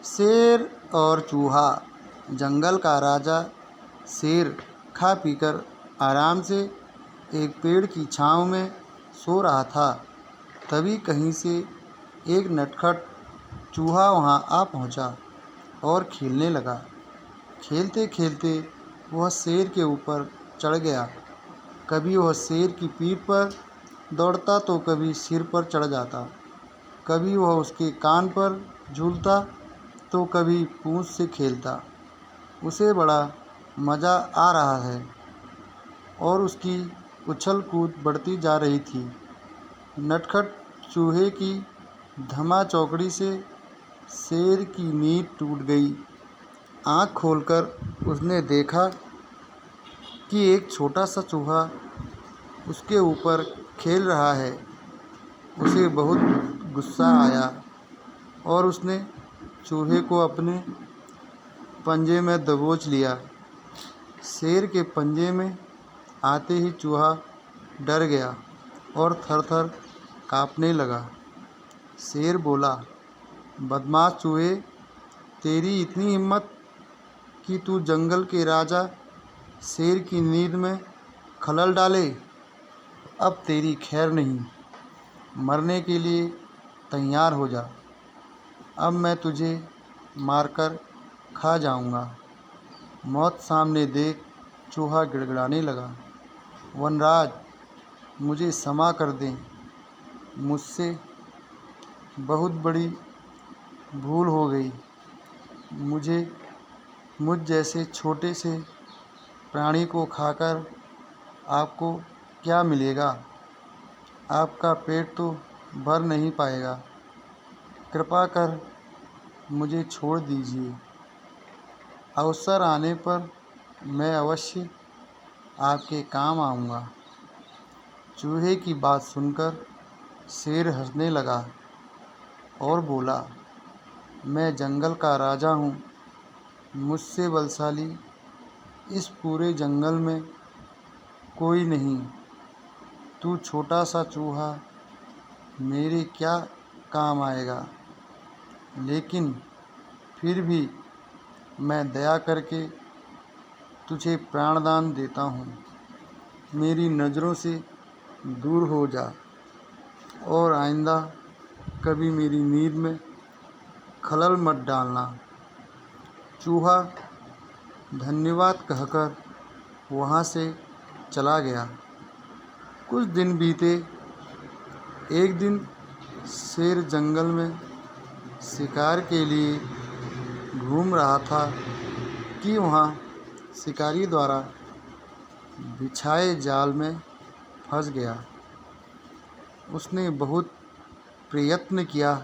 शेर और चूहा। जंगल का राजा शेर खा पीकर आराम से एक पेड़ की छाँव में सो रहा था। तभी कहीं से एक नटखट चूहा वहाँ आ पहुँचा और खेलने लगा। खेलते खेलते वह शेर के ऊपर चढ़ गया। कभी वह शेर की पीठ पर दौड़ता तो कभी सिर पर चढ़ जाता। कभी वह उसके कान पर झूलता तो कभी पूँछ से खेलता। उसे बड़ा मज़ा आ रहा है और उसकी उछल कूद बढ़ती जा रही थी। नटखट चूहे की धमा चौकड़ी से शेर की नींद टूट गई। आँख खोलकर उसने देखा कि एक छोटा सा चूहा उसके ऊपर खेल रहा है। उसे बहुत गुस्सा आया और उसने चूहे को अपने पंजे में दबोच लिया। शेर के पंजे में आते ही चूहा डर गया और थर-थर काँपने लगा। शेर बोला, बदमाश चूहे, तेरी इतनी हिम्मत कि तू जंगल के राजा शेर की नींद में खलल डाले। अब तेरी खैर नहीं, मरने के लिए तैयार हो जा। अब मैं तुझे मारकर खा जाऊंगा। मौत सामने देख चूहा गिड़गिड़ाने लगा, वनराज, मुझे क्षमा कर दें। मुझसे बहुत बड़ी भूल हो गई। मुझ जैसे छोटे से प्राणी को खाकर आपको क्या मिलेगा? आपका पेट तो भर नहीं पाएगा। कृपा कर मुझे छोड़ दीजिए। अवसर आने पर मैं अवश्य आपके काम आऊँगा। चूहे की बात सुनकर शेर हंसने लगा और बोला, मैं जंगल का राजा हूँ। मुझसे बलशाली इस पूरे जंगल में कोई नहीं। तू छोटा सा चूहा मेरे क्या काम आएगा? लेकिन फिर भी मैं दया करके तुझे प्राणदान देता हूँ। मेरी नज़रों से दूर हो जा और आइंदा कभी मेरी नींद में खलल मत डालना। चूहा धन्यवाद कहकर वहाँ से चला गया। कुछ दिन बीते। एक दिन शेर जंगल में शिकार के लिए घूम रहा था कि वहाँ शिकारी द्वारा बिछाए जाल में फंस गया। उसने बहुत प्रयत्न किया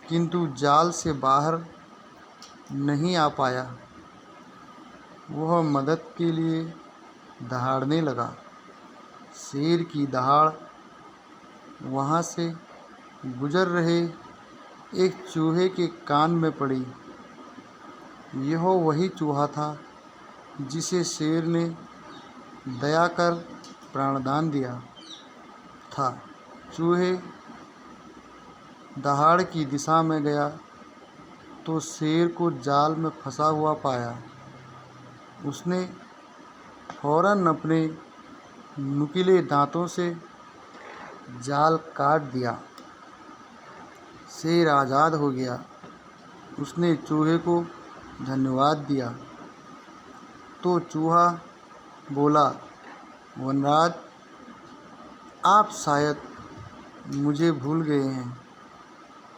किंतु जाल से बाहर नहीं आ पाया। वह मदद के लिए दहाड़ने लगा। शेर की दहाड़ वहाँ से गुजर रहे एक चूहे के कान में पड़ी। यह वही चूहा था जिसे शेर ने दया कर प्राणदान दिया था। चूहे दहाड़ की दिशा में गया तो शेर को जाल में फंसा हुआ पाया। उसने फौरन अपने नुकीले दांतों से जाल काट दिया। शेर आज़ाद हो गया। उसने चूहे को धन्यवाद दिया तो चूहा बोला, वनराज, आप शायद मुझे भूल गए हैं।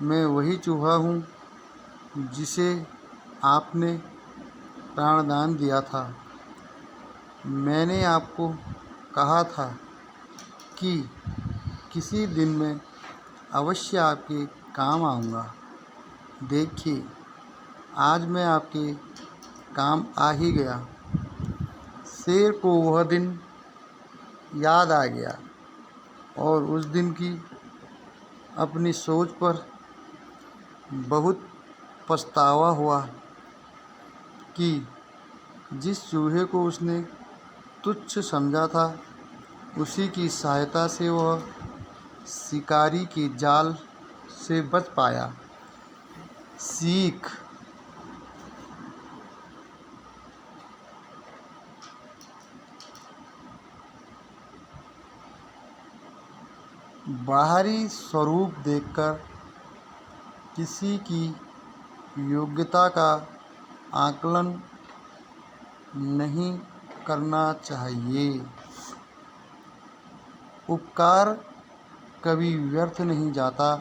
मैं वही चूहा हूँ जिसे आपने प्राणदान दिया था। मैंने आपको कहा था कि किसी दिन मैं अवश्य आपके काम आऊँगा। देखिए, आज मैं आपके काम आ ही गया। शेर को वह दिन याद आ गया और उस दिन की अपनी सोच पर बहुत पछतावा हुआ कि जिस चूहे को उसने तुच्छ समझा था, उसी की सहायता से वह शिकारी के जाल से बच पाया। सीख। बाहरी स्वरूप देखकर किसी की योग्यता का आकलन नहीं करना चाहिए। उपकार कभी व्यर्थ नहीं जाता,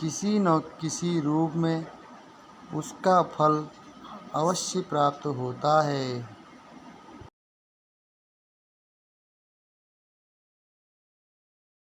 किसी न किसी रूप में उसका फल अवश्य प्राप्त होता है।